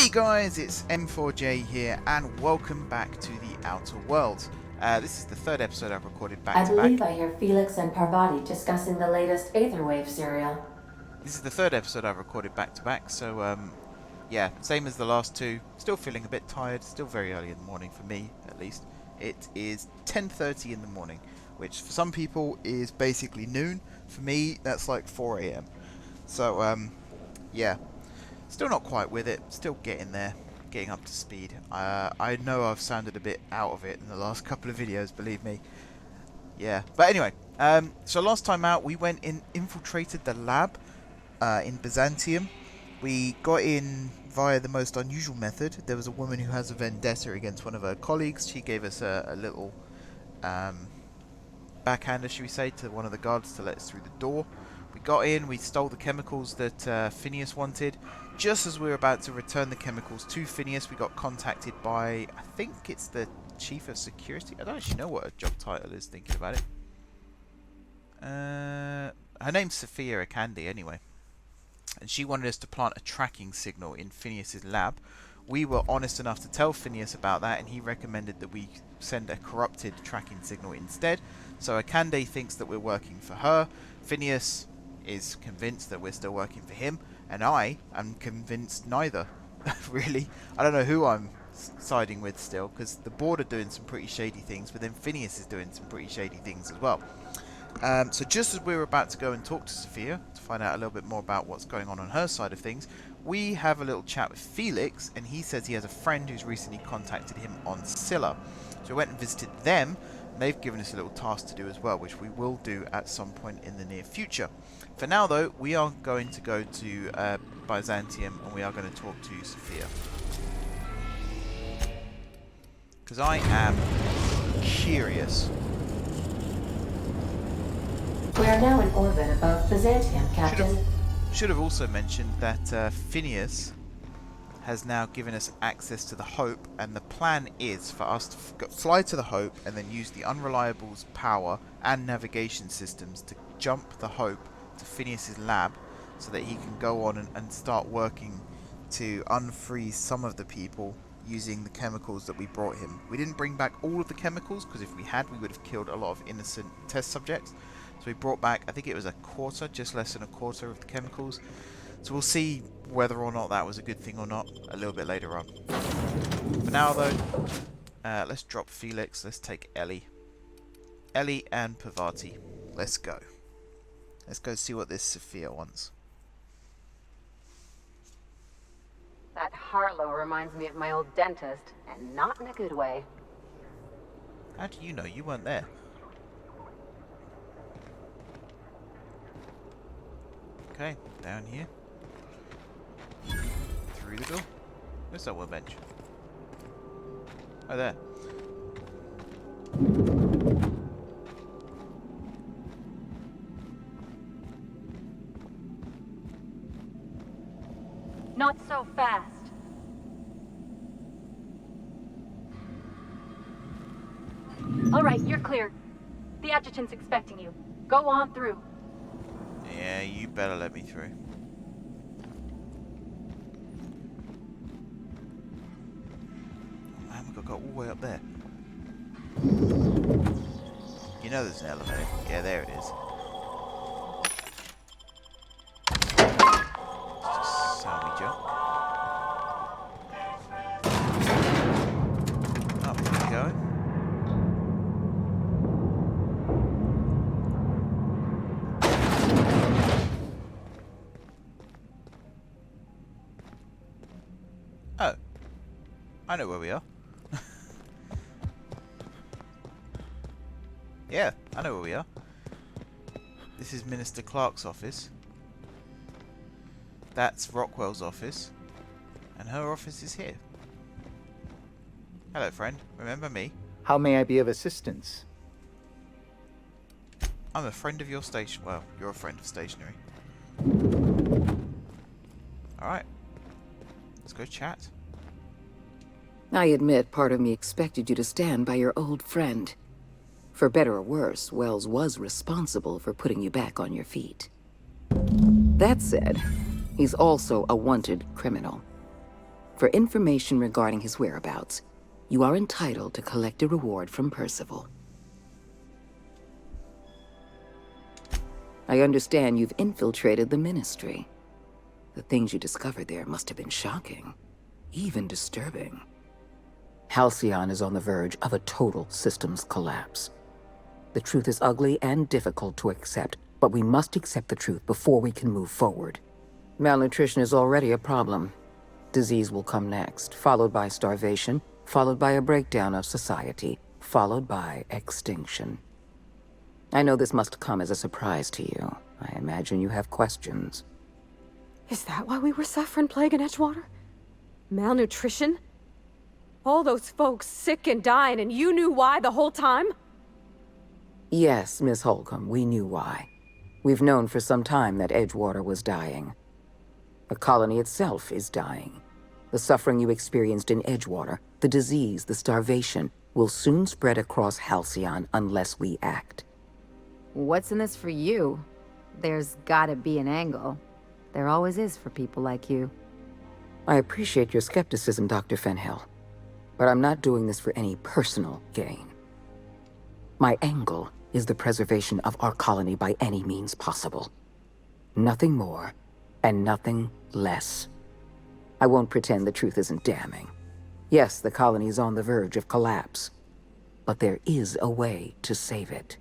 Hey guys, it's M4J here, and welcome back to the Outer Worlds. This is the third episode I've recorded back to back. I believe I hear Felix and Parvati discussing the latest Aetherwave serial. This is the third episode I've recorded back to back, so yeah, same as the last two. Still feeling a bit tired, still very early in the morning for me, at least. It is 10:30 in the morning, which for some people is basically noon. For me, that's like 4 AM. So, yeah. Still not quite with it, still getting there, getting up to speed. I know I've sounded a bit out of it in the last couple of videos, believe me. Yeah, but anyway, so last time out we went in, infiltrated the lab in Byzantium. We got in via the most unusual method. There was a woman who has a vendetta against one of her colleagues. She gave us a little backhander, should we say, to one of the guards to let us through the door. We got in, we stole the chemicals that Phineas wanted. Just as we were about to return the chemicals to Phineas, we got contacted by, I think it's the Chief of Security. I don't actually know what her job title is, thinking about it. Her name's Sophia Akandi, anyway. And she wanted us to plant a tracking signal in Phineas's lab. We were honest enough to tell Phineas about that, and he recommended that we send a corrupted tracking signal instead. So Akande thinks that we're working for her. Phineas is convinced that we're still working for him, and I am convinced neither. Really, I don't know who I'm siding with still, because the board are doing some pretty shady things, but then Phineas is doing some pretty shady things as well. So just as we were about to go and talk to Sophia to find out a little bit more about what's going on her side of things, we have a little chat with Felix, and he says he has a friend who's recently contacted him on Scylla. So we went and visited them, and they've given us a little task to do as well, which we will do at some point in the near future. For now though, we are going to go to Byzantium, and we are going to talk to Sophia. Because I am curious. We are now in orbit above Byzantium, Captain. Should have also mentioned that Phineas has now given us access to the Hope, and the plan is for us to fly to the Hope and then use the Unreliable's power and navigation systems to jump the Hope to Phineas's lab so that he can go on and start working to unfreeze some of the people using the chemicals that we brought him. We didn't bring back all of the chemicals, because if we had, we would have killed a lot of innocent test subjects. So we brought back, I think it was a quarter, just less than a quarter of the chemicals. So we'll see whether or not that was a good thing or not a little bit later on. For now though, let's drop Felix, let's take Ellie. Ellie and Parvati. Let's go. Let's go see what this Sophia wants. That Harlow reminds me of my old dentist, and not in a good way. How do you know? You weren't there. Okay, down here. Through the door. Where's that workbench? Oh, there. Not so fast. All right, you're clear. The adjutant's expecting you. Go on through. Yeah, you better let me through. Oh man, we've got to go all the way up there. You know there's an elevator. Yeah, there it is. Just salvage jump. Up we go. Oh, I know where we are. Yeah, I know where we are. This is Minister Clark's office. That's Rockwell's office. And her office is here. Hello, friend. Remember me? How may I be of assistance? I'm a friend of your station. Well, you're a friend of stationery. Alright. Let's go chat. I admit part of me expected you to stand by your old friend. For better or worse, Wells was responsible for putting you back on your feet. That said, he's also a wanted criminal. For information regarding his whereabouts, you are entitled to collect a reward from Percival. I understand you've infiltrated the Ministry. The things you discovered there must have been shocking, even disturbing. Halcyon is on the verge of a total systems collapse. The truth is ugly and difficult to accept, but we must accept the truth before we can move forward. Malnutrition is already a problem. Disease will come next, followed by starvation, followed by a breakdown of society, followed by extinction. I know this must come as a surprise to you. I imagine you have questions. Is that why we were suffering plague in Edgewater? Malnutrition? All those folks sick and dying, and you knew why the whole time? Yes, Miss Holcomb, we knew why. We've known for some time that Edgewater was dying. The colony itself is dying. The suffering you experienced in Edgewater, the disease, the starvation, will soon spread across Halcyon unless we act. What's in this for you? There's gotta be an angle. There always is for people like you. I appreciate your skepticism, Dr. Fenhill, but I'm not doing this for any personal gain. My angle is the preservation of our colony by any means possible. Nothing more, and nothing less. I won't pretend the truth isn't damning. Yes, the colony is on the verge of collapse, but there is a way to save it.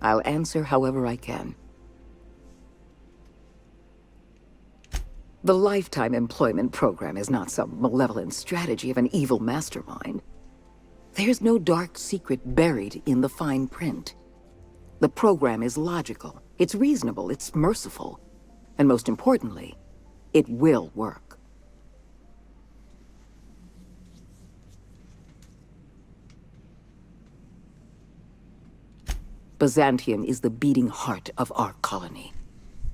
I'll answer however I can. The Lifetime Employment Program is not some malevolent strategy of an evil mastermind. There's no dark secret buried in the fine print. The program is logical, it's reasonable, it's merciful, and most importantly, it will work. Byzantium is the beating heart of our colony.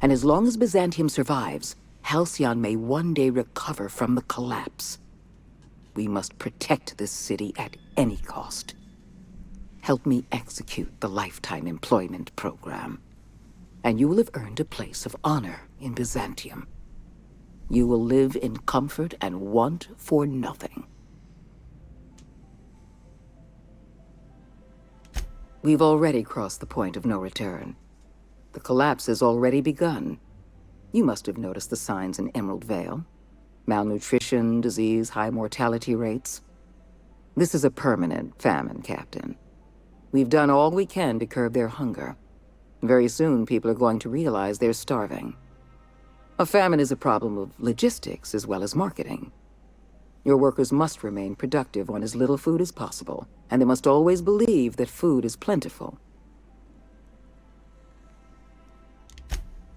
And as long as Byzantium survives, Halcyon may one day recover from the collapse. We must protect this city at any cost. Help me execute the Lifetime Employment Program, and you will have earned a place of honor in Byzantium. You will live in comfort and want for nothing. We've already crossed the point of no return. The collapse has already begun. You must have noticed the signs in Emerald Vale. Malnutrition, disease, high mortality rates. This is a permanent famine, Captain. We've done all we can to curb their hunger. Very soon, people are going to realize they're starving. A famine is a problem of logistics as well as marketing. Your workers must remain productive on as little food as possible, and they must always believe that food is plentiful.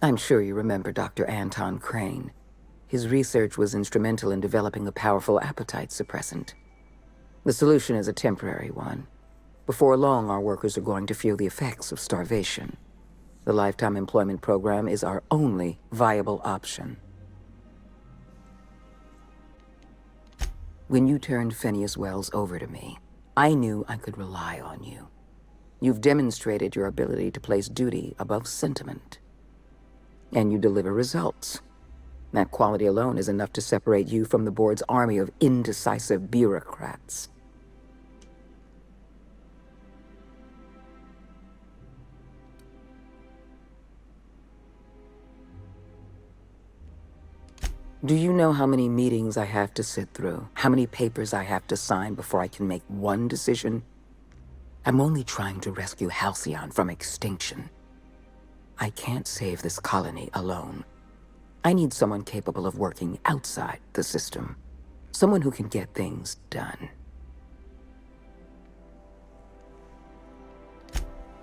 I'm sure you remember Dr. Anton Crane. His research was instrumental in developing a powerful appetite suppressant. The solution is a temporary one. Before long, our workers are going to feel the effects of starvation. The Lifetime Employment Program is our only viable option. When you turned Phineas Wells over to me, I knew I could rely on you. You've demonstrated your ability to place duty above sentiment. And you deliver results. That quality alone is enough to separate you from the board's army of indecisive bureaucrats. Do you know how many meetings I have to sit through? How many papers I have to sign before I can make one decision? I'm only trying to rescue Halcyon from extinction. I can't save this colony alone. I need someone capable of working outside the system. Someone who can get things done.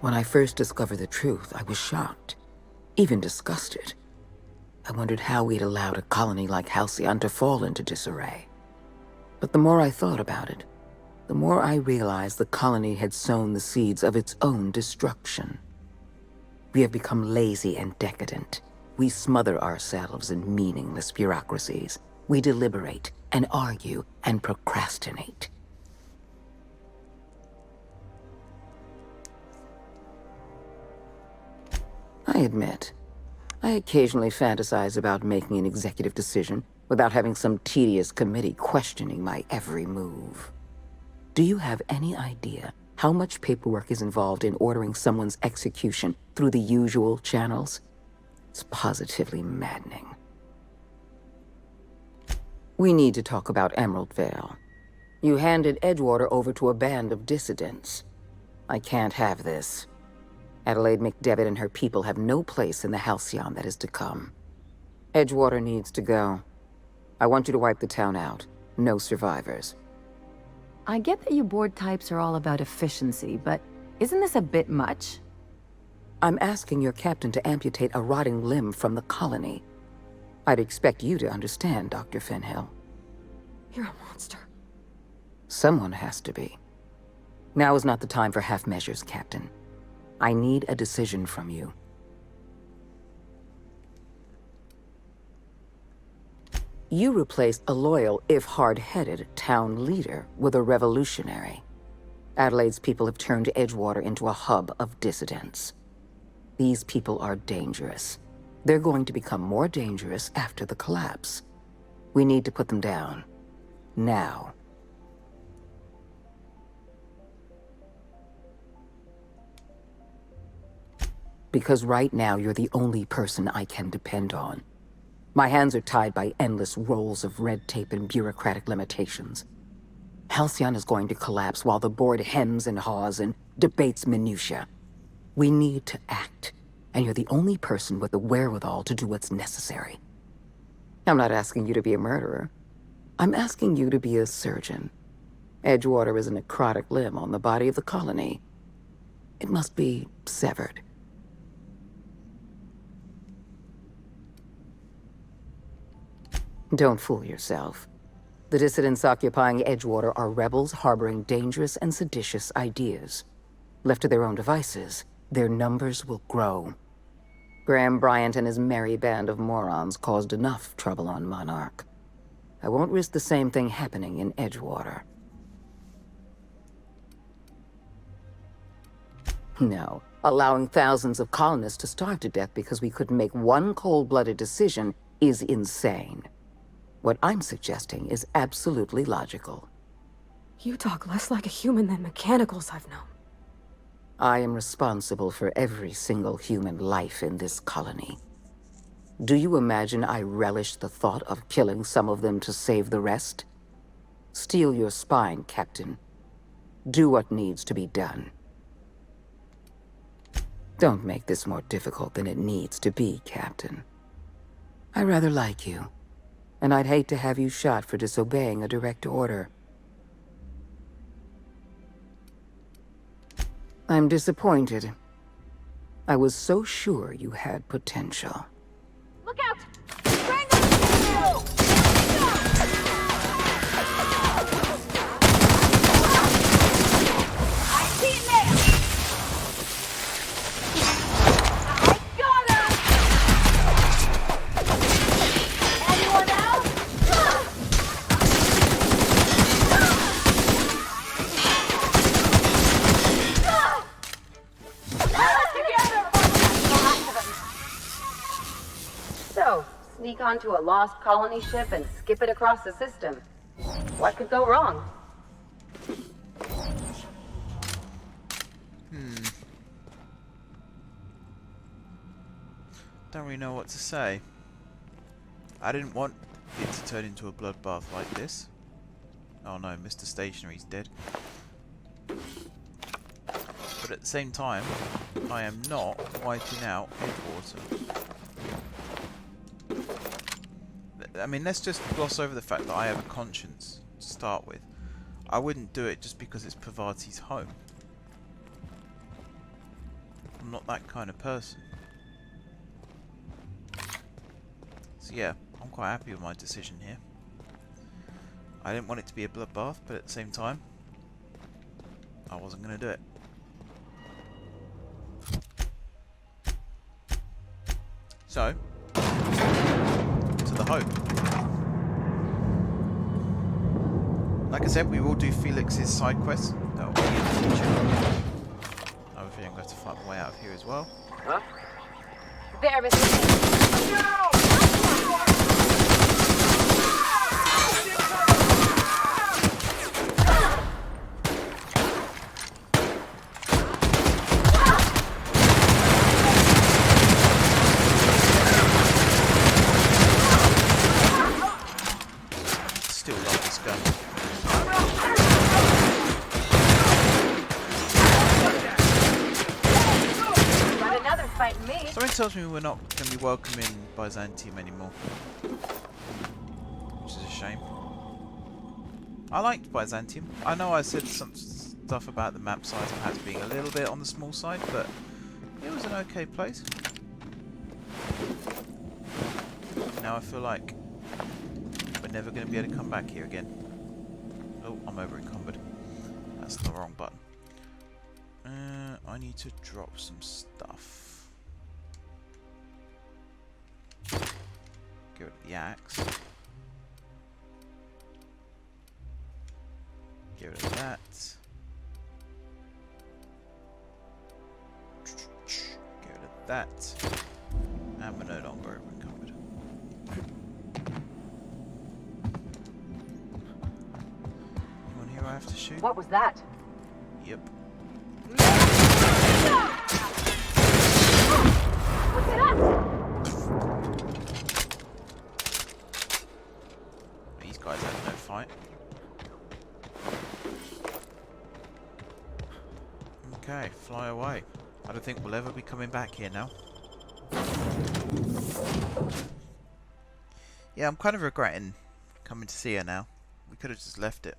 When I first discovered the truth, I was shocked, even disgusted. I wondered how we'd allowed a colony like Halcyon to fall into disarray. But the more I thought about it, the more I realized the colony had sown the seeds of its own destruction. We have become lazy and decadent. We smother ourselves in meaningless bureaucracies. We deliberate and argue and procrastinate. I admit, I occasionally fantasize about making an executive decision without having some tedious committee questioning my every move. Do you have any idea how much paperwork is involved in ordering someone's execution through the usual channels? It's positively maddening. We need to talk about Emerald Vale. You handed Edgewater over to a band of dissidents. I can't have this. Adelaide McDevitt and her people have no place in the halcyon that is to come. Edgewater needs to go. I want you to wipe the town out. No survivors. I get that you board types are all about efficiency, but isn't this a bit much? I'm asking your captain to amputate a rotting limb from the colony. I'd expect you to understand, Dr. Fenhill. You're a monster. Someone has to be. Now is not the time for half measures, Captain. I need a decision from you. You replaced a loyal, if hard-headed, town leader with a revolutionary. Adelaide's people have turned Edgewater into a hub of dissidents. These people are dangerous. They're going to become more dangerous after the collapse. We need to put them down. Now. Because right now you're the only person I can depend on. My hands are tied by endless rolls of red tape and bureaucratic limitations. Halcyon is going to collapse while the board hems and haws and debates minutiae. We need to act, and you're the only person with the wherewithal to do what's necessary. I'm not asking you to be a murderer. I'm asking you to be a surgeon. Edgewater is a necrotic limb on the body of the colony. It must be severed. Don't fool yourself. The dissidents occupying Edgewater are rebels harboring dangerous and seditious ideas. Left to their own devices, their numbers will grow. Graham Bryant and his merry band of morons caused enough trouble on Monarch. I won't risk the same thing happening in Edgewater. No, allowing thousands of colonists to starve to death because we couldn't make one cold-blooded decision is insane. What I'm suggesting is absolutely logical. You talk less like a human than mechanicals I've known. I am responsible for every single human life in this colony. Do you imagine I relish the thought of killing some of them to save the rest? Steel your spine, Captain. Do what needs to be done. Don't make this more difficult than it needs to be, Captain. I rather like you, and I'd hate to have you shot for disobeying a direct order. I'm disappointed. I was so sure you had potential. Look out! Strangle! I see it there! I got him! Anyone else? So, sneak onto a lost colony ship and skip it across the system. What could go wrong? Don't really know what to say. I didn't want it to turn into a bloodbath like this. Oh no, Mr. Stationary's dead. But at the same time, I am not wiping out Edgewater. I mean, let's just gloss over the fact that I have a conscience to start with. I wouldn't do it just because it's Parvati's home. I'm not that kind of person. So yeah, I'm quite happy with my decision here. I didn't want it to be a bloodbath, but at the same time, I wasn't going to do it. So, to the home. Like I said, we will do Felix's side quests. That will be in the future. Obviously, I'm going to have to find my way out of here as well. Huh? There, Mr. Still love this gun. Got another fight in me. Something tells me we're not going to be welcoming Byzantium anymore. Which is a shame. I liked Byzantium. I know I said some stuff about the map size perhaps being a little bit on the small side, but it was an okay place. Now I feel like we're never going to be able to come back here again. Oh, I'm over encumbered. That's the wrong button. I need to drop some stuff. Get rid of the axe. Get rid of that. Get rid of that. And we're no longer over encumbered. Anyone here I have to shoot? What was that? Yep. Look at us! These guys had no fight. Okay, fly away. I don't think we'll ever be coming back here now. Yeah, I'm kind of regretting coming to see her now. We could have just left it.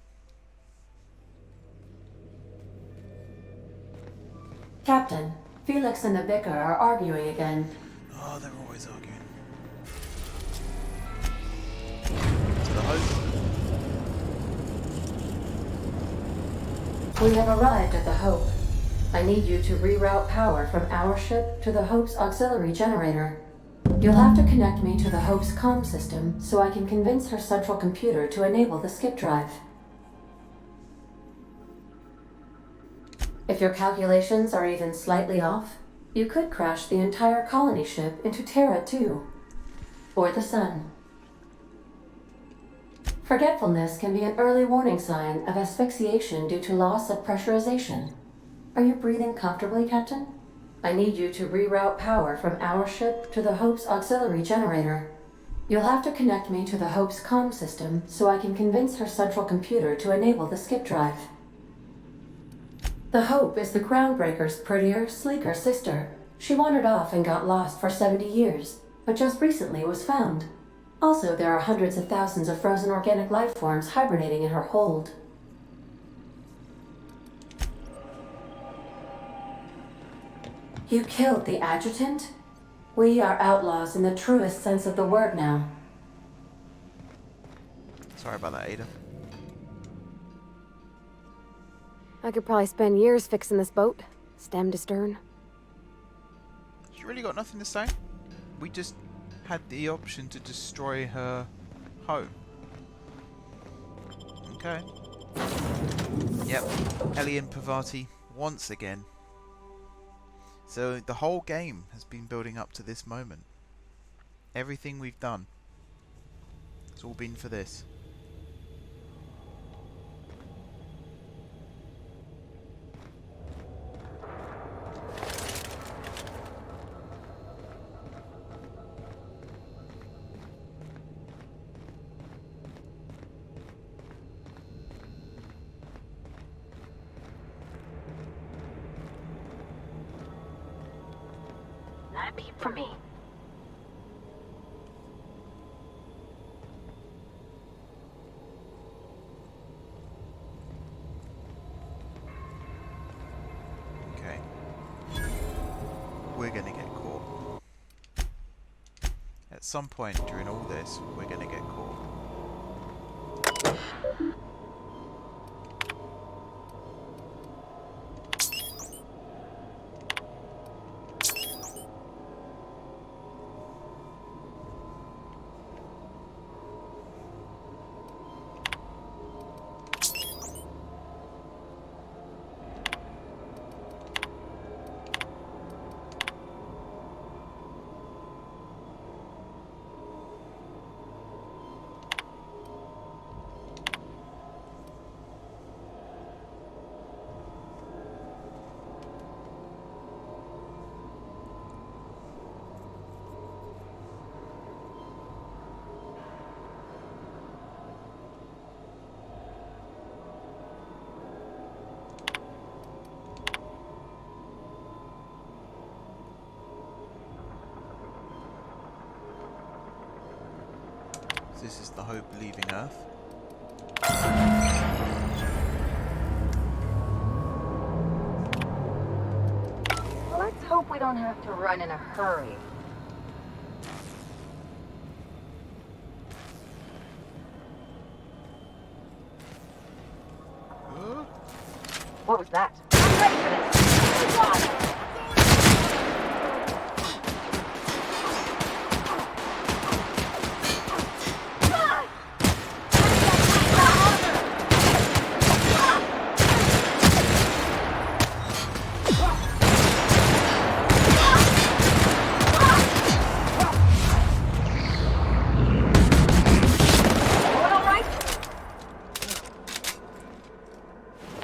Captain, Felix and the vicar are arguing again. Oh, they're always arguing. To the hope. We have arrived at the Hope. I need you to reroute power from our ship to the Hope's auxiliary generator. You'll have to connect me to the Hope's comm system so I can convince her central computer to enable the skip drive. If your calculations are even slightly off, you could crash the entire colony ship into Terra 2, or the Sun. Forgetfulness can be an early warning sign of asphyxiation due to loss of pressurization. Are you breathing comfortably, Captain? I need you to reroute power from our ship to the Hope's auxiliary generator. You'll have to connect me to the Hope's comm system so I can convince her central computer to enable the skip drive. The Hope is the Groundbreaker's prettier, sleeker sister. She wandered off and got lost for 70 years, but just recently was found. Also, there are hundreds of thousands of frozen organic life forms hibernating in her hold. You killed the adjutant? We are outlaws in the truest sense of the word now. Sorry about that, Ada. I could probably spend years fixing this boat, stem to stern. She really got nothing to say. We just had the option to destroy her home. Okay. Yep. Alien Pavati once again. So the whole game has been building up to this moment. Everything we've done, it's all been for this. Not be for me. Okay. We're gonna get caught. At some point during all this, we're gonna get caught. This is the Hope leaving Earth. Well, let's hope we don't have to run in a hurry. What was that? I'm ready for this! Good God!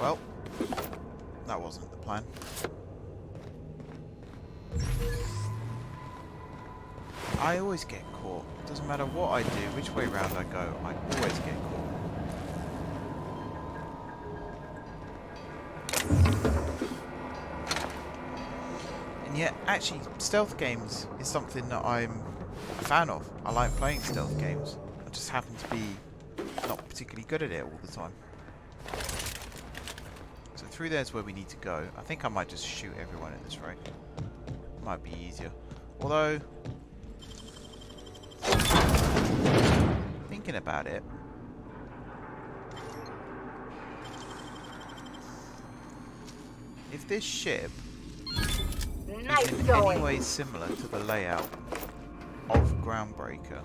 Well, that wasn't the plan. I always get caught. Doesn't matter what I do, which way round I go, I always get caught. And yet, actually, stealth games is something that I'm a fan of. I like playing stealth games. I just happen to be not particularly good at it all the time. So through there's where we need to go. I think I might just shoot everyone at this rate. Might be easier. Although, thinking about it, if this ship is in any way similar to the layout of Groundbreaker,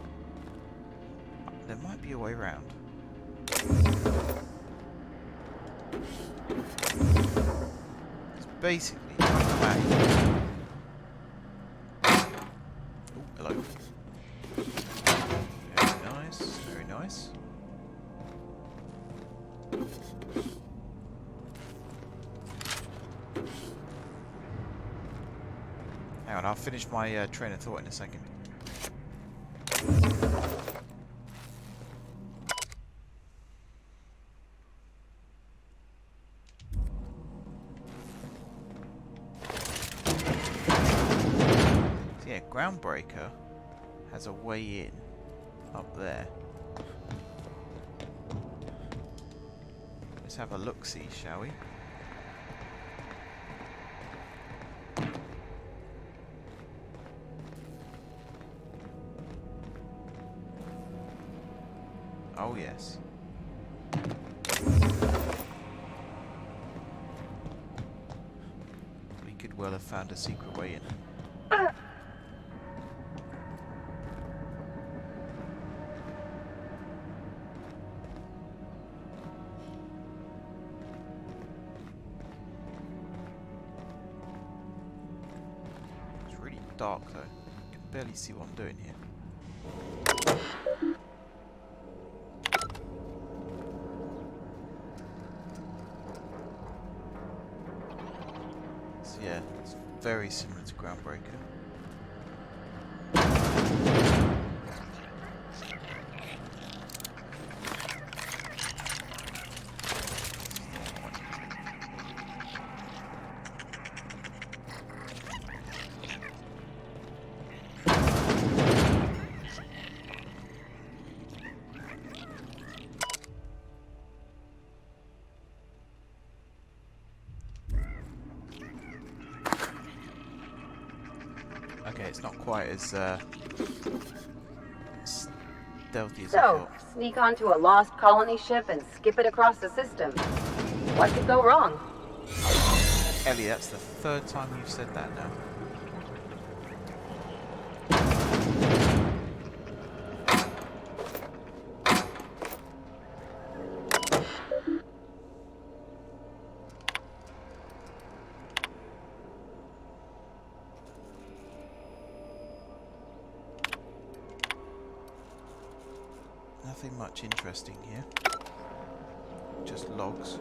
there might be a way around. It's basically come back. Oh, hello. Very nice, very nice. Hang on, I'll finish my train of thought in a second. So yeah, Groundbreaker has a way in up there. Let's have a look-see, shall we? Oh yes. We could well have found a secret way in. It's really dark though. I can barely see what I'm doing here. Yeah, it's very similar to Groundbreaker. Okay, it's not quite as stealthy as I So, thought. sneak onto a lost colony ship and skip it across the system. What could go wrong? Ellie, that's the third time you've said that now. Nothing much interesting here. Just logs.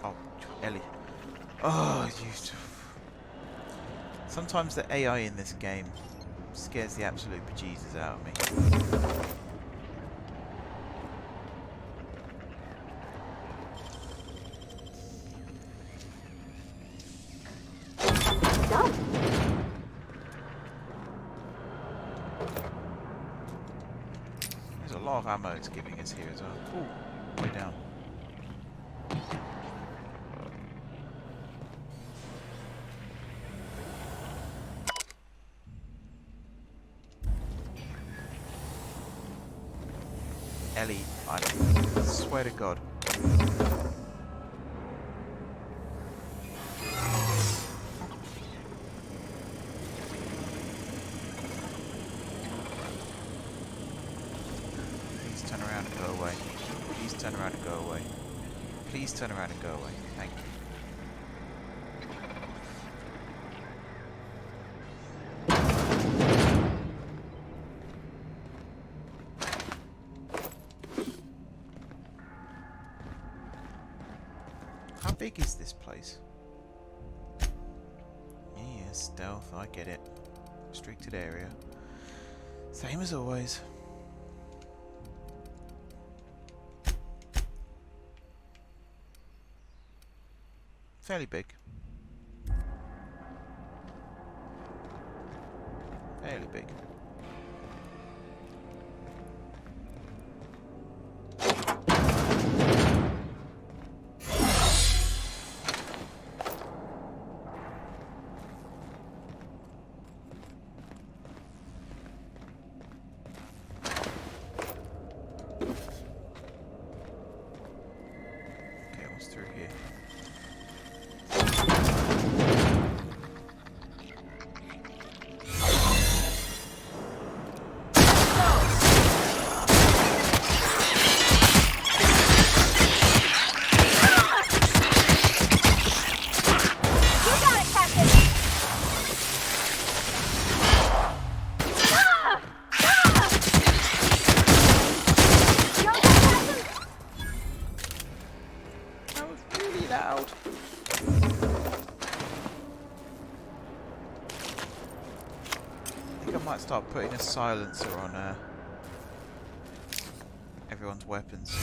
Oh, Ellie. Oh, you. Sometimes the AI in this game scares the absolute bejesus out of me. lot of ammo it's giving us here as well. Ooh, way down. Ellie, I swear to God. Please turn around and go away. Please turn around and go away. Please turn around and go away. Thank you. How big is this place? Yeah, stealth, I get it. Restricted area. Same as always. Fairly big. Fairly big. Okay, what's through here? Start putting a silencer on everyone's weapons.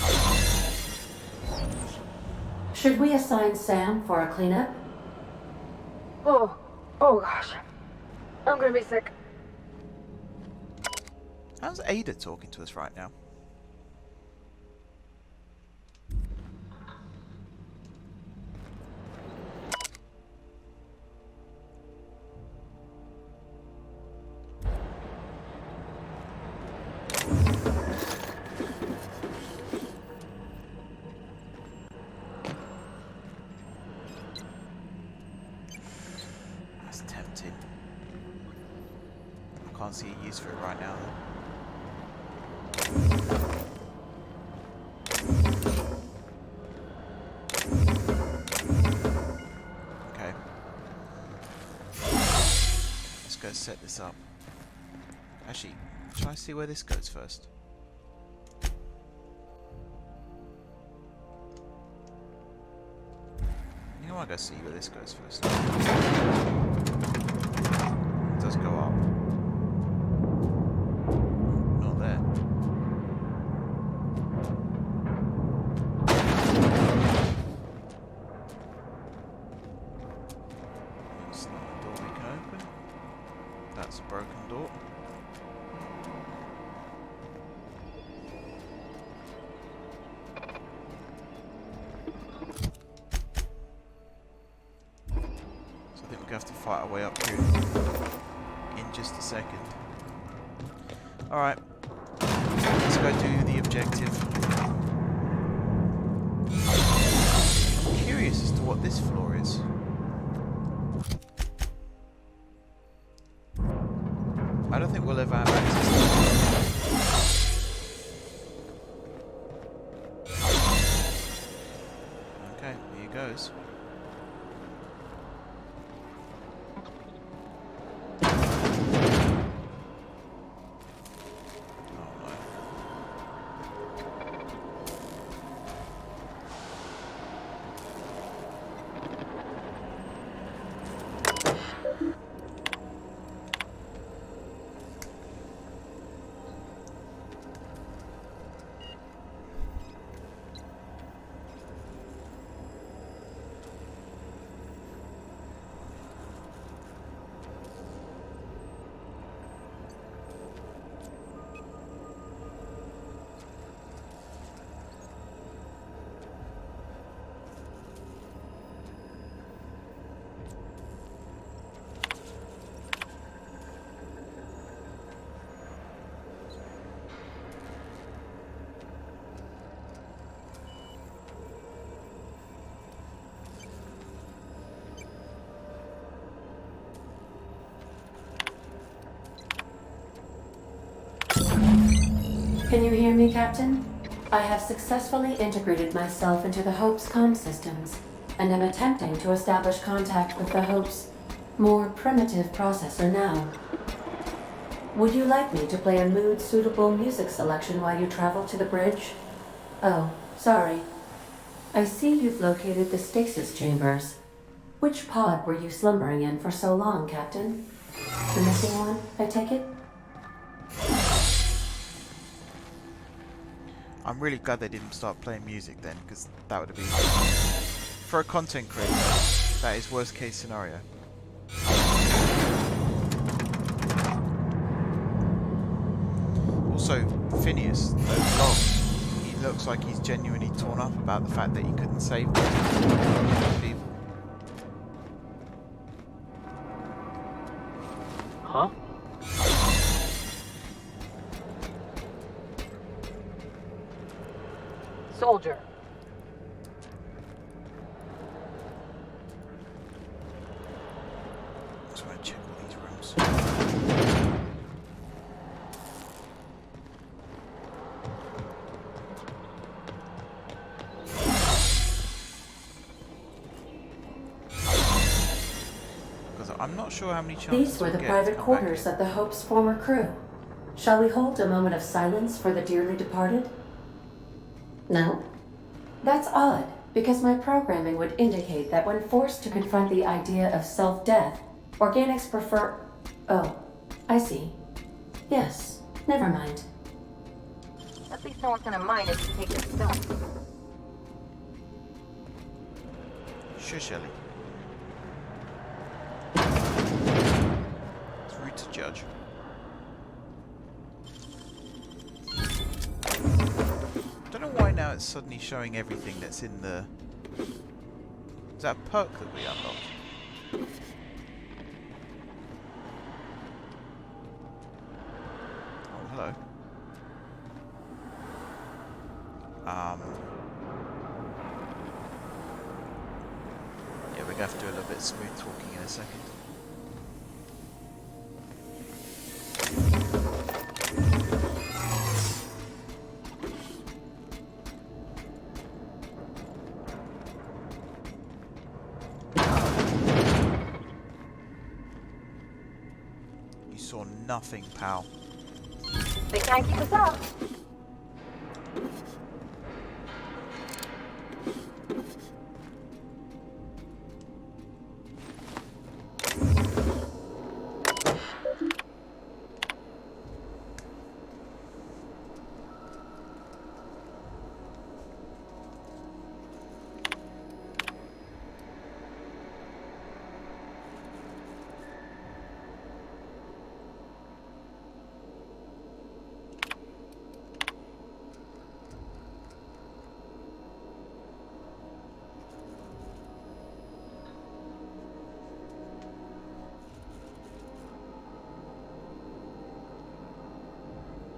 Should we assign Sam for a cleanup? Oh gosh. I'm gonna be sick. How's Ada talking to us right now? Can't see a use for it right now though. Okay. Let's go set this up. Actually, try to see where this goes first. You know what, I'll go see where this goes first. It does go up. Not there. That's not a door we can open. That's a broken door. So I think we're going to have to fight our way up here in just a second. Alright, let's go do the objective. I'm curious as to what this floor is. I don't think we'll ever have access to it. Okay, here goes. Can you hear me, Captain? I have successfully integrated myself into the Hope's comm systems, and am attempting to establish contact with the Hope's more primitive processor now. Would you like me to play a mood-suitable music selection while you travel to the bridge? Oh, sorry. I see you've located the stasis chambers. Which pod were you slumbering in for so long, Captain? The missing one, I take it? I'm really glad they didn't start playing music then, because that would have been... For a content creator, that is worst case scenario. Also, Phineas, those logs, he looks like he's genuinely torn up about the fact that he couldn't save people. Huh? Soldier. Just want to check all these rooms. Because I'm not sure how many chances These were the we'll get to private come quarters back of the Hope's former crew. Shall we hold a moment of silence for the dearly departed? No? That's odd, because my programming would indicate that when forced to confront the idea of self-death, organics prefer... Oh, I see. Yes, never mind. At least no one's gonna mind if you take this stuff. here. Shush, Ellie. It's rude to judge. Don't know why now it's suddenly showing everything that's in the... Is that a perk that we unlocked? Oh, hello. Yeah, we're gonna have to do a little bit of smooth talking in a second. You saw nothing, pal. They can't keep us up.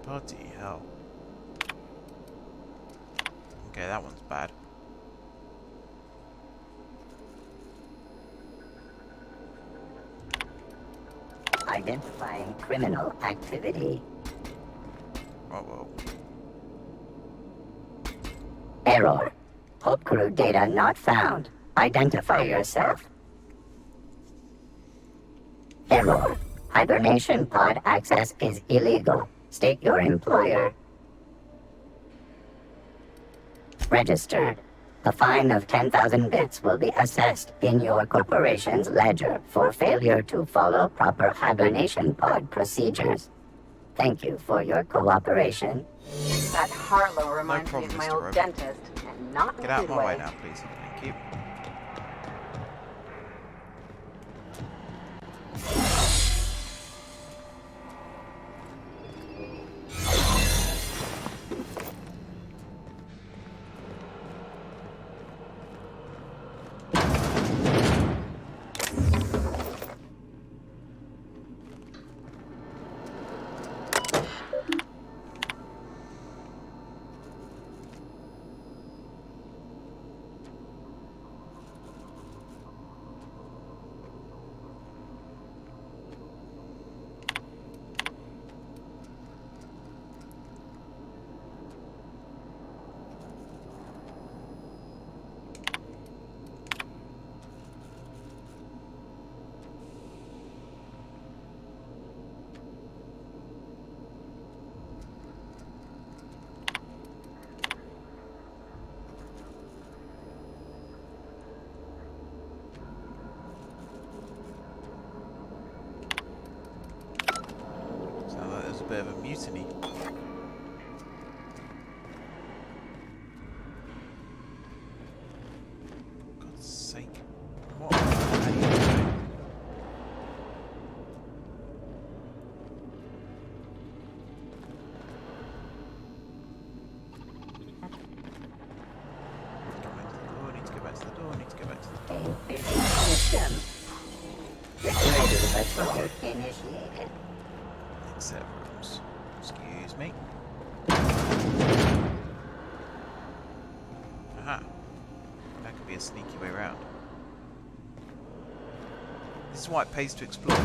Bloody hell. Okay, that one's bad. Identifying criminal activity. Uh-oh. Error. Hope crew data not found. Identify yourself. Error. Hibernation pod access is illegal. State your employer. Registered. A fine of 10,000 bits will be assessed in your corporation's ledger for failure to follow proper hibernation pod procedures. Thank you for your cooperation. That Harlow reminds me problem, of my Mr. old Rowe. dentist, and not in Get a out good of my way way. now, please. Thank you. bit of a mutiny. God's sake. What are you doing? Need to go back to the door, need to go back to the door. System. Ready patrol initiated. Except rooms. Excuse me. Aha. That could be a sneaky way around. This is why it pays to explore.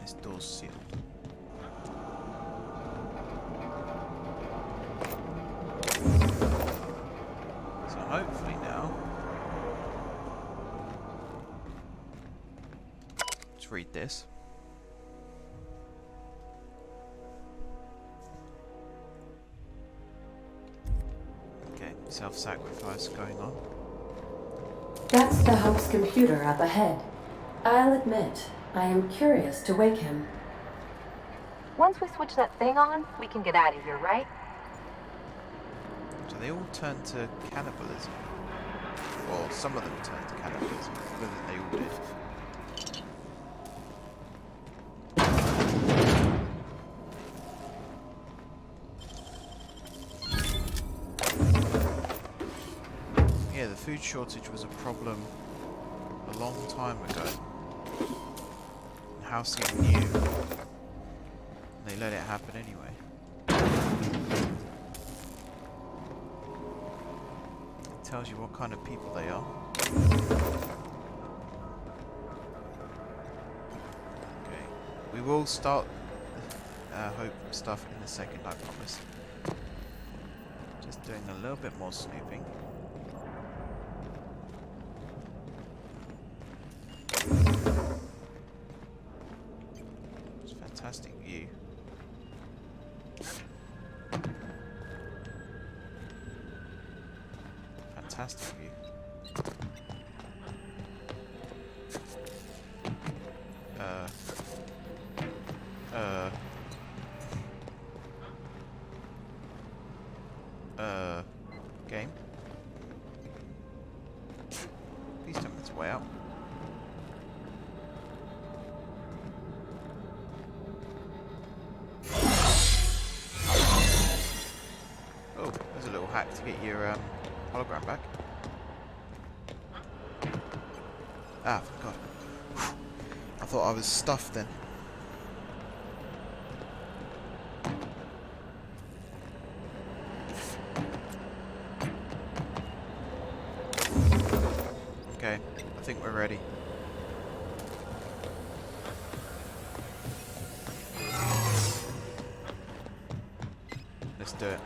This door's sealed. So hopefully now... Let's read this. Okay, self-sacrifice going on. That's the Hope's computer up ahead. I'll admit, I am curious to wake him. Once we switch that thing on, we can get out of here, right? So they all turn to cannibalism. Or some of them turn to cannibalism. Whether they all did. Yeah, the food shortage was a problem a long time ago. Halcyon knew. They let it happen anyway. It tells you what kind of people they are. Okay. We will start Hope stuff in a second, I promise. Just doing a little bit more snooping. Fantastic view. Fantastic view. Game. Please tell me it's way out. Hack to get your hologram back. Ah, God. I thought I was stuffed then. Okay, I think we're ready. Let's do it.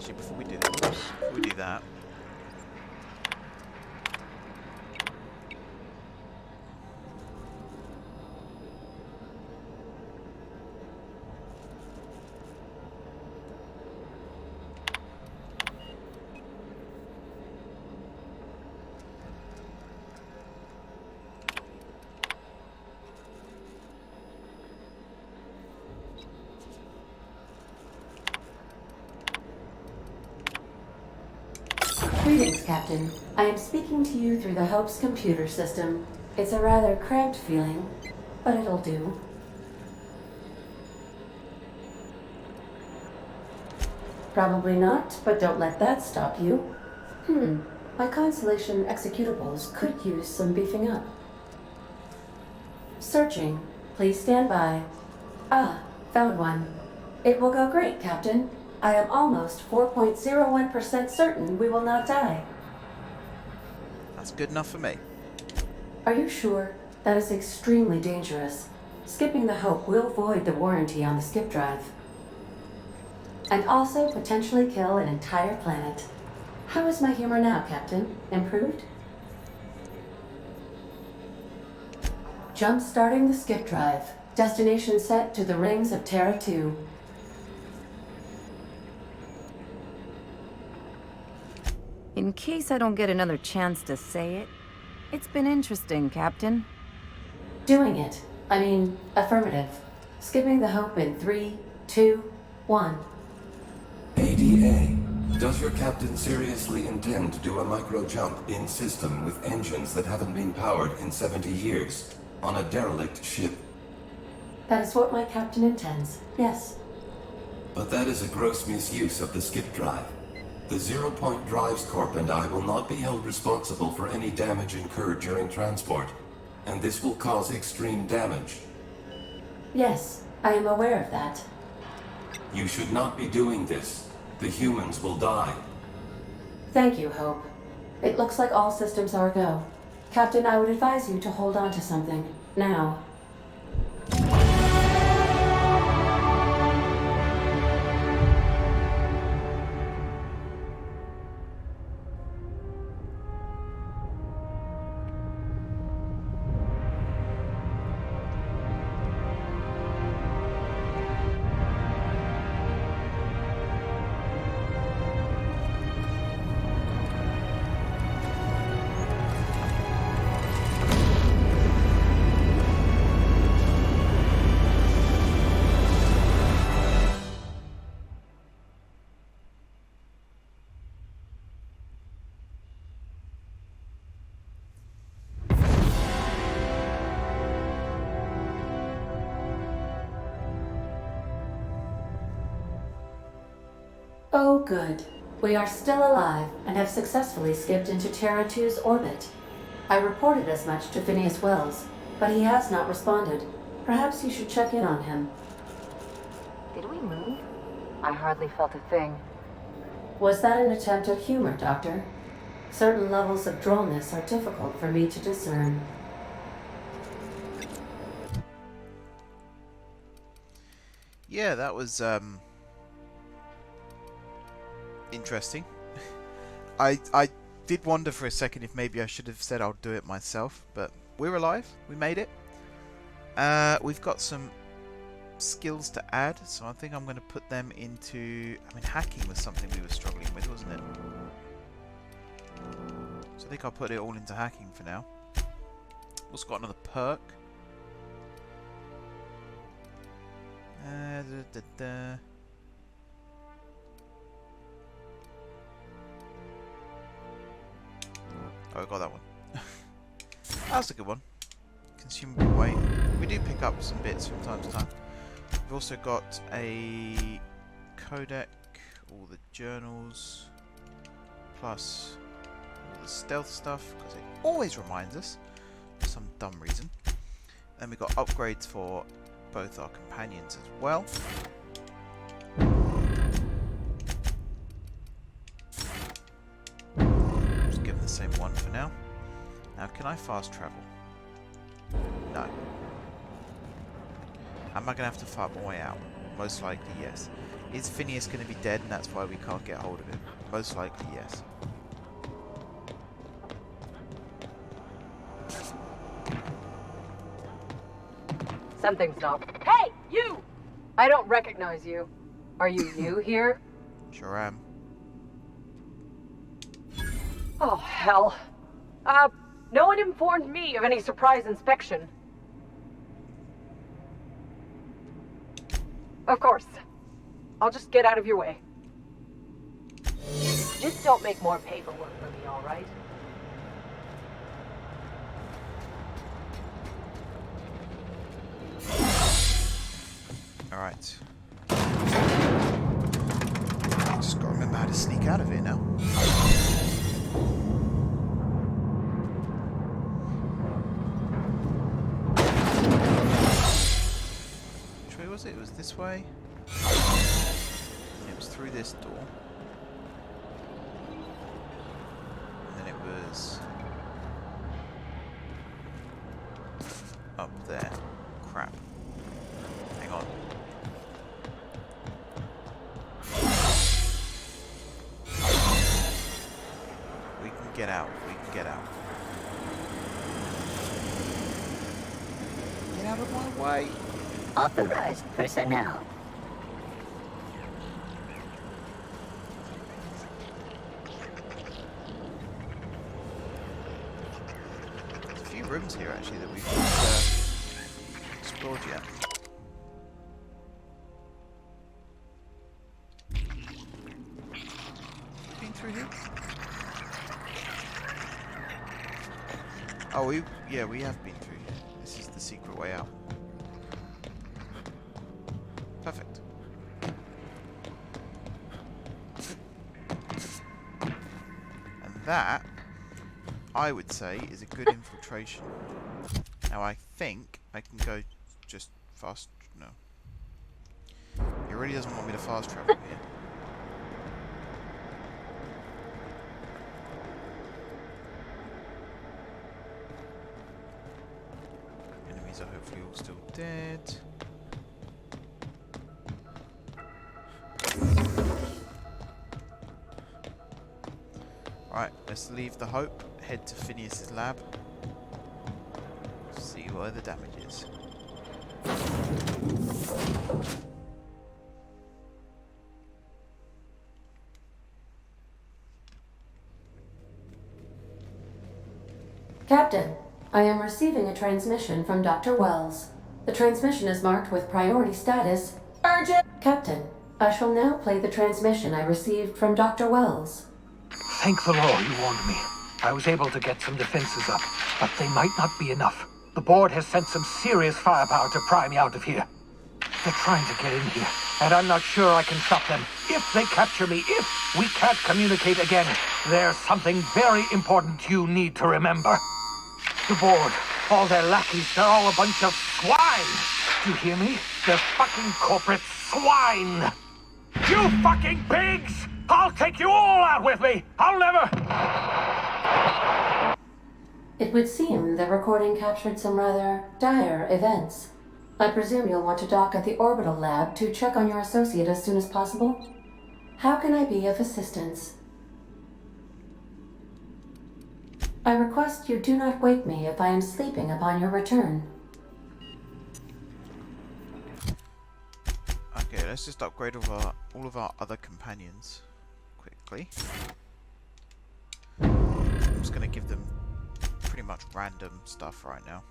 Before we do that, Greetings, Captain. I am speaking to you through the Hope's computer system. It's a rather cramped feeling, but it'll do. Probably not, but don't let that stop you. My Constellation executables could use some beefing up. Searching. Please stand by. Ah, found one. It will go great, Captain. I am almost 4.01% certain we will not die. That's good enough for me. Are you sure? That is extremely dangerous. Skipping the Hope will void the warranty on the skip drive. And also potentially kill an entire planet. How is my humor now, Captain? Improved? Jump-starting the skip drive. Destination set to the rings of Terra 2. In case I don't get another chance to say it, it's been interesting, Captain. Doing it. I mean, affirmative. Skipping the Hope in 3, 2, 1. ADA, does your captain seriously intend to do a micro-jump in system with engines that haven't been powered in 70 years on a derelict ship? That is what my captain intends, yes. But that is a gross misuse of the skip drive. The Zero Point Drives Corp and I will not be held responsible for any damage incurred during transport, and this will cause extreme damage. Yes, I am aware of that. You should not be doing this. The humans will die. Thank you, Hope. It looks like all systems are go. Captain, I would advise you to hold on to something. Now. Oh, good. We are still alive and have successfully skipped into Terra 2's orbit. I reported as much to Phineas Wells, but he has not responded. Perhaps you should check in on him. Did we move? I hardly felt a thing. Was that an attempt at humor, Doctor? Certain levels of drollness are difficult for me to discern. Yeah, that was interesting. I did wonder for a second if maybe I should have said I'll do it myself, but we're alive. We made it. We've got some skills to add, so I think I'm going to put them into... I mean, hacking was something we were struggling with, wasn't it? So I think I'll put it all into hacking for now. Also got another perk. Oh, I got that one. That was a good one. Consumable weight. We do pick up some bits from time to time. We've also got a codec, all the journals, plus all the stealth stuff, because it always reminds us for some dumb reason. Then we've got upgrades for both our companions as well. Just give them the same one for now. Now, can I fast travel? No. Am I going to have to fight my way out? Most likely, yes. Is Phineas going to be dead and that's why we can't get hold of him? Most likely, yes. Something's not. Hey, you! I don't recognize you. Are you new here? Sure am. Oh, hell. No one informed me of any surprise inspection. Of course. I'll just get out of your way. Just don't make more paperwork for me, all right? Alright. Just gotta remember how to sneak out of here now. Which way was it? It was this way. And it was through this door. And then it was... up there. Crap. Hang on. We can get out. We can get out. Get out of my way. Authorized personnel. There's a few rooms here actually that we've not explored yet. Been through here? Oh, we have been through here. This is the secret way out. Perfect. And that, I would say, is a good infiltration. Now I think I can go just fast. No. He really doesn't want me to fast travel here. Enemies are hopefully all still dead. Right, let's leave the Hope, head to Phineas's lab, see where the damage is. Captain, I am receiving a transmission from Dr. Wells. The transmission is marked with priority status. Urgent! Captain, I shall now play the transmission I received from Dr. Wells. Thank the Lord you warned me. I was able to get some defenses up, but they might not be enough. The board has sent some serious firepower to pry me out of here. They're trying to get in here, and I'm not sure I can stop them. If they capture me, if we can't communicate again, there's something very important you need to remember. The board, all their lackeys, they're all a bunch of swine. Do you hear me? They're fucking corporate swine. You fucking pigs! I'll take you all out with me! I'll never... It would seem the recording captured some rather dire events. I presume you'll want to dock at the orbital lab to check on your associate as soon as possible. How can I be of assistance? I request you do not wake me if I am sleeping upon your return. Okay, let's just upgrade all of our other companions quickly. I'm just going to give them pretty much random stuff right now.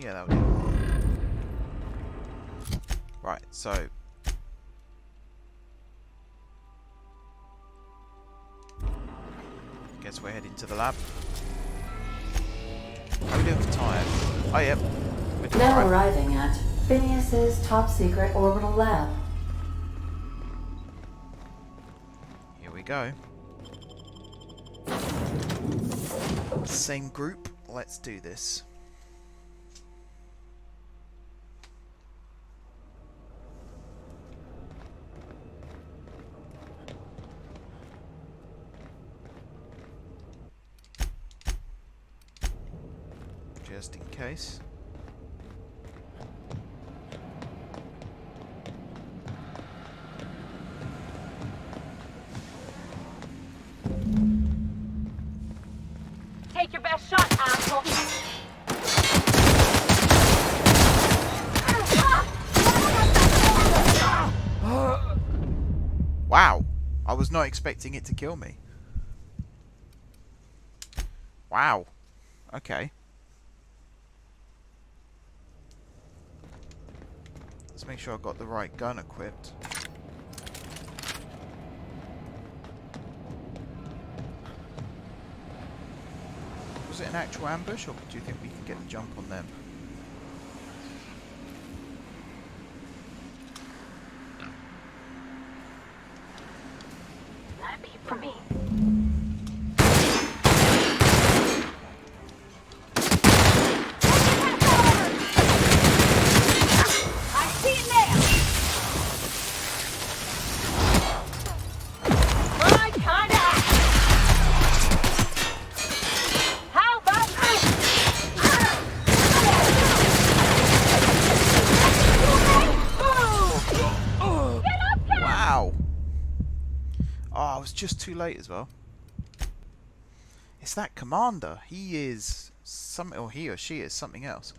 Yeah, that'll do. Right, so guess we're heading to the lab. How are we doing for time? Oh, yep. Now arriving at Phineas's top secret orbital lab. Here we go. Same group. Let's do this. Just in case. Take your best shot, asshole! Wow! I was not expecting it to kill me. Wow. Okay. Let's make sure I've got the right gun equipped. Was it an actual ambush, or do you think we can get the jump on them? That'd be for me. just too late as well. It's that commander. He is something, or he or she is something else.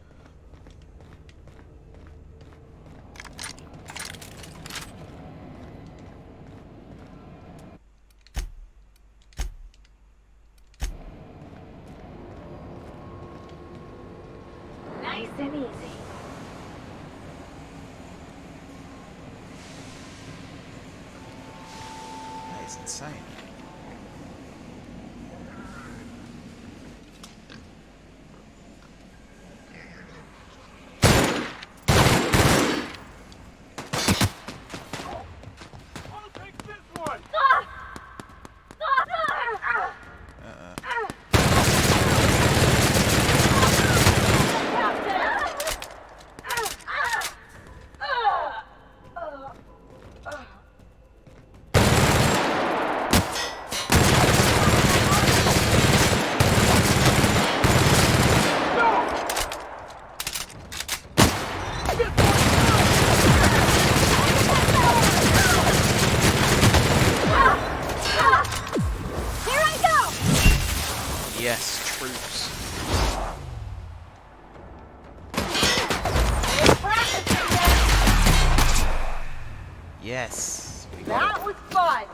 Nice and easy. That is insane. Yes, troops. Yes, we got That was fun.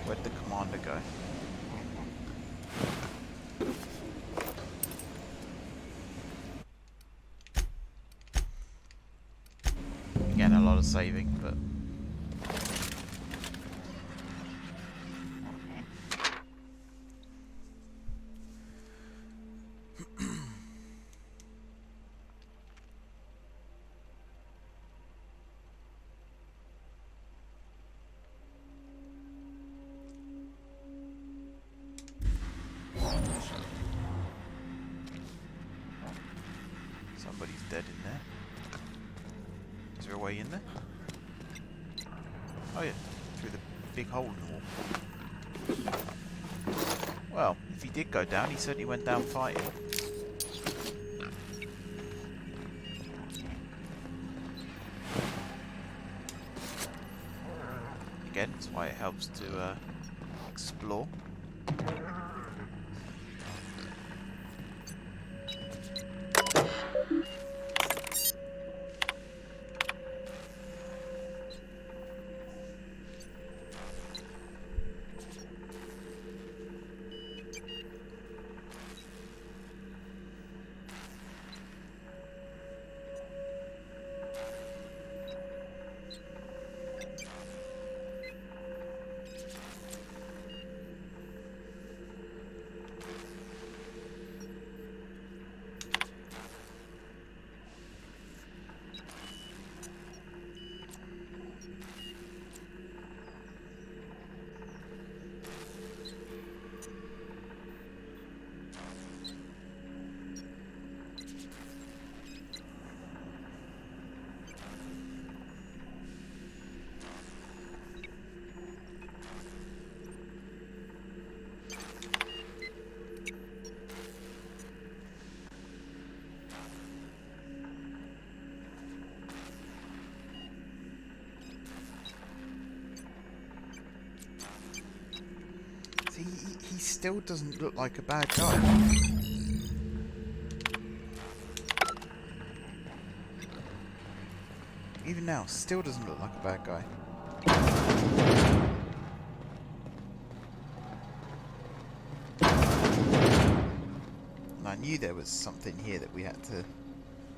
Where'd the commander go? Again, a lot of saving, but somebody's dead in there. Is there a way in there? Oh yeah, through the big hole in the wall. Well, if he did go down, he certainly went down fighting. Again, that's why it helps to explore. He still doesn't look like a bad guy. Even now, still doesn't look like a bad guy. And I knew there was something here that we had to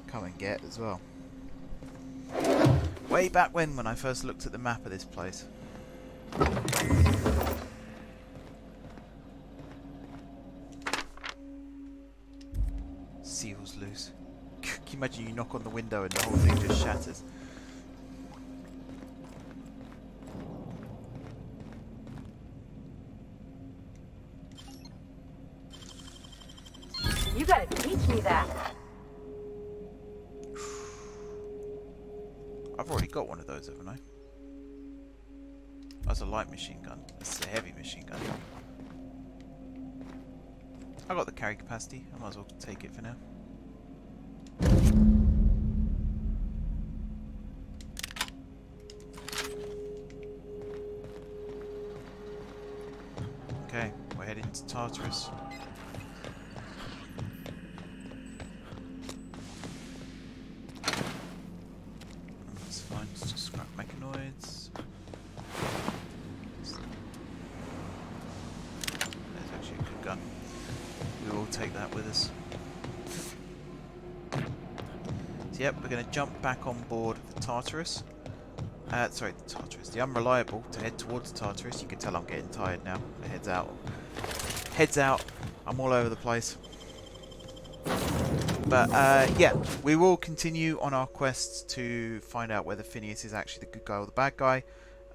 come and get as well. Way back when I first looked at the map of this place. Seal's loose. Can you imagine you knock on the window and the whole thing just shatters? You gotta teach me that. I've already got one of those, haven't I? That's a light machine gun. This is a heavy machine gun. I got the carry capacity. I might as well take it for now. Okay, we're heading to Tartarus. That's fine, it's just scrap mechanoids. There's actually a good gun. We will take that with us. So yep, we're going to jump back on board the Tartarus. Sorry, the Tartarus. The Unreliable to head towards Tartarus. You can tell I'm getting tired now. The head's out. Head's out. I'm all over the place. But yeah, we will continue on our quests to find out whether Phineas is actually the good guy or the bad guy.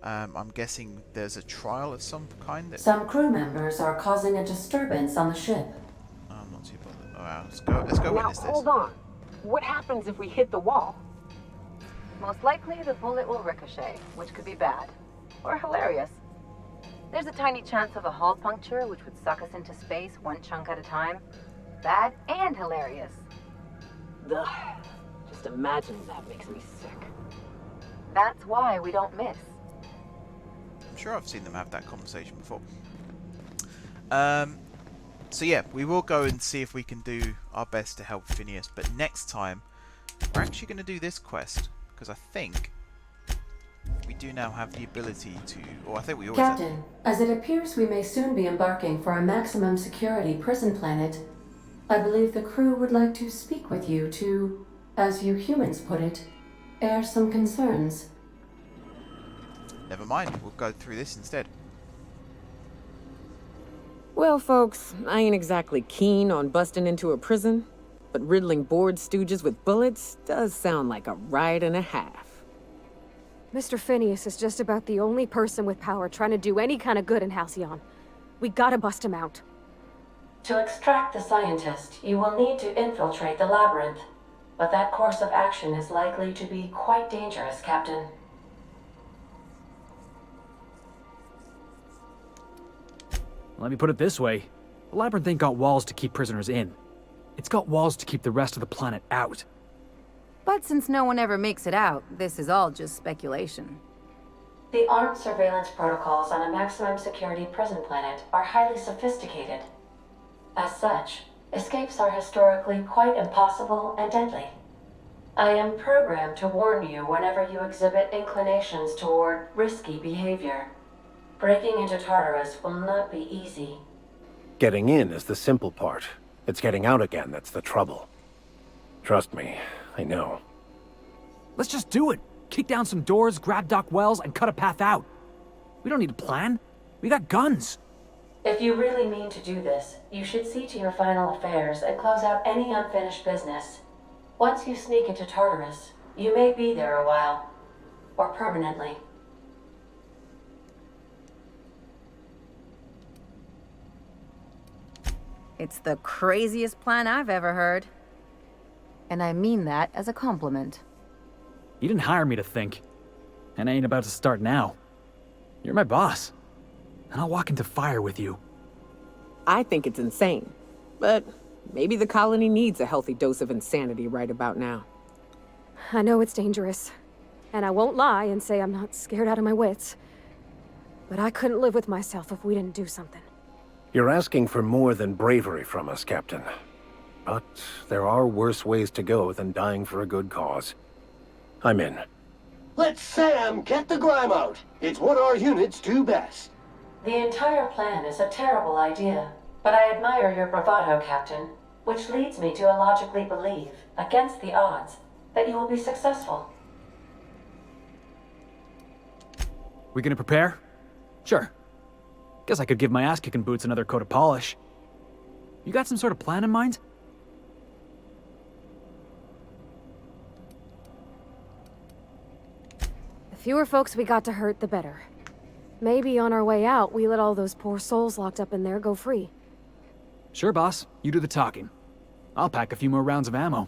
I'm guessing there's a trial of some kind. Some crew members are causing a disturbance on the ship. I'm not too bothered. Alright, let's go witness this. Hold on. What happens if we hit the wall? Most likely, the bullet will ricochet, which could be bad. Or hilarious. There's a tiny chance of a hull puncture, which would suck us into space one chunk at a time. Bad and hilarious. Ugh. Just imagining that makes me sick. That's why we don't miss. I'm sure I've seen them have that conversation before. So yeah, we will go and see if we can do our best to help Phineas, but next time we're actually going to do this quest, because I think we do now have the ability to, or I think we always Captain, as it appears we may soon be embarking for a maximum security prison planet, I believe the crew would like to speak with you to, as you humans put it, air some concerns. Never mind, we'll go through this instead. Well, folks, I ain't exactly keen on busting into a prison, but riddling board stooges with bullets does sound like a ride and a half. Mr. Phineas is just about the only person with power trying to do any kind of good in Halcyon. We gotta bust him out. To extract the scientist, you will need to infiltrate the labyrinth, but that course of action is likely to be quite dangerous, Captain. Let me put it this way. The labyrinth ain't got walls to keep prisoners in. It's got walls to keep the rest of the planet out. But since no one ever makes it out, this is all just speculation. The armed surveillance protocols on a maximum security prison planet are highly sophisticated. As such, escapes are historically quite impossible and deadly. I am programmed to warn you whenever you exhibit inclinations toward risky behavior. Breaking into Tartarus will not be easy. Getting in is the simple part. It's getting out again that's the trouble. Trust me, I know. Let's just do it. Kick down some doors, grab Doc Wells, and cut a path out. We don't need a plan. We got guns. If you really mean to do this, you should see to your final affairs and close out any unfinished business. Once you sneak into Tartarus, you may be there a while. Or permanently. It's the craziest plan I've ever heard. And I mean that as a compliment. You didn't hire me to think. And I ain't about to start now. You're my boss. And I'll walk into fire with you. I think it's insane. But maybe the colony needs a healthy dose of insanity right about now. I know it's dangerous. And I won't lie and say I'm not scared out of my wits. But I couldn't live with myself if we didn't do something. You're asking for more than bravery from us, Captain. But there are worse ways to go than dying for a good cause. I'm in. Let Sam get the grime out. It's what our units do best. The entire plan is a terrible idea, but I admire your bravado, Captain, which leads me to illogically believe, against the odds, that you will be successful. We gonna prepare? Sure. Guess I could give my ass-kicking boots another coat of polish. You got some sort of plan in mind? The fewer folks we got to hurt, the better. Maybe on our way out, we let all those poor souls locked up in there go free. Sure, boss. You do the talking. I'll pack a few more rounds of ammo.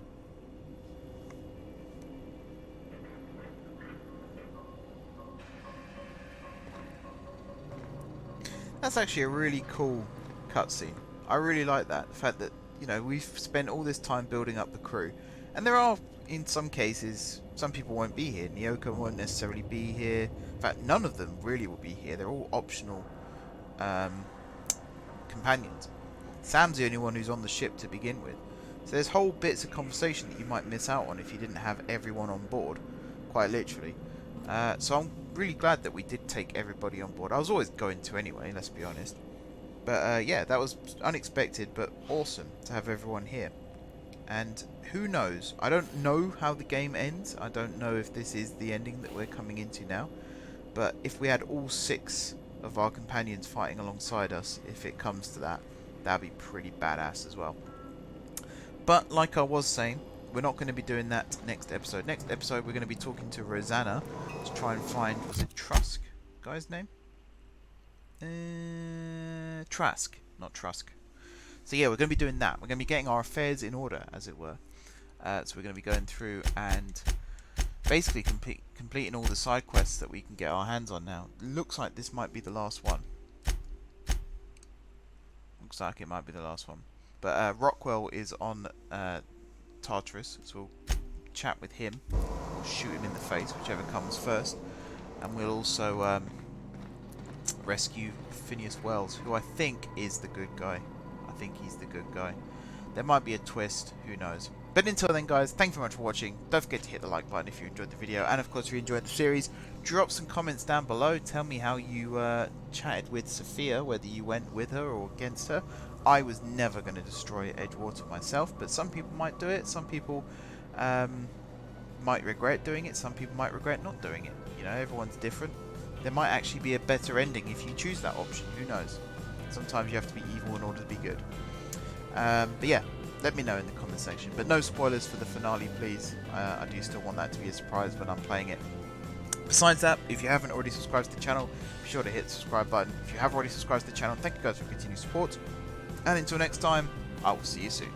That's actually a really cool cutscene. I really like that. The fact that, you know, we've spent all this time building up the crew. And there are, in some cases, some people won't be here. Nyoka won't necessarily be here. In fact, none of them really will be here. They're all optional companions. Sam's the only one who's on the ship to begin with. So there's whole bits of conversation that you might miss out on if you didn't have everyone on board, quite literally. So I'm really glad that we did take everybody on board. I was always going to anyway, let's be honest. But yeah, that was unexpected, but awesome to have everyone here. And who knows? I don't know how the game ends. I don't know if this is the ending that we're coming into now. But if we had all 6 of our companions fighting alongside us, if it comes to that, that'd be pretty badass as well. But like I was saying, we're not going to be doing that next episode. Next episode, we're going to be talking to Rosanna to try and find, was it Trusk? Guy's name? Trask, not Trusk. So yeah, we're going to be doing that. We're going to be getting our affairs in order, as it were. So we're going to be going through and basically completing all the side quests that we can get our hands on now. Looks like this might be the last one. Looks like it might be the last one. But Rockwell is on Tartarus, so we'll chat with him, or shoot him in the face, whichever comes first. And we'll also rescue Phineas Wells, who I think is the good guy. I think he's the good guy. There might be a twist, who knows. But until then, guys, thank you very much for watching. Don't forget to hit the like button if you enjoyed the video, and of course if you enjoyed the series, drop some comments down below. Tell me how you chatted with Sophia, whether you went with her or against her. I was never going to destroy Edgewater myself, but some people might do it. Some people might regret doing it. Some people might regret not doing it. You know, everyone's different. There might actually be a better ending if you choose that option. Who knows? Sometimes you have to be evil in order to be good. But yeah, let me know in the comment section. But no spoilers for the finale, please. I do still want that to be a surprise when I'm playing it. Besides that, if you haven't already subscribed to the channel, be sure to hit the subscribe button. If you have already subscribed to the channel, thank you guys for your continued support. And until next time, I will see you soon.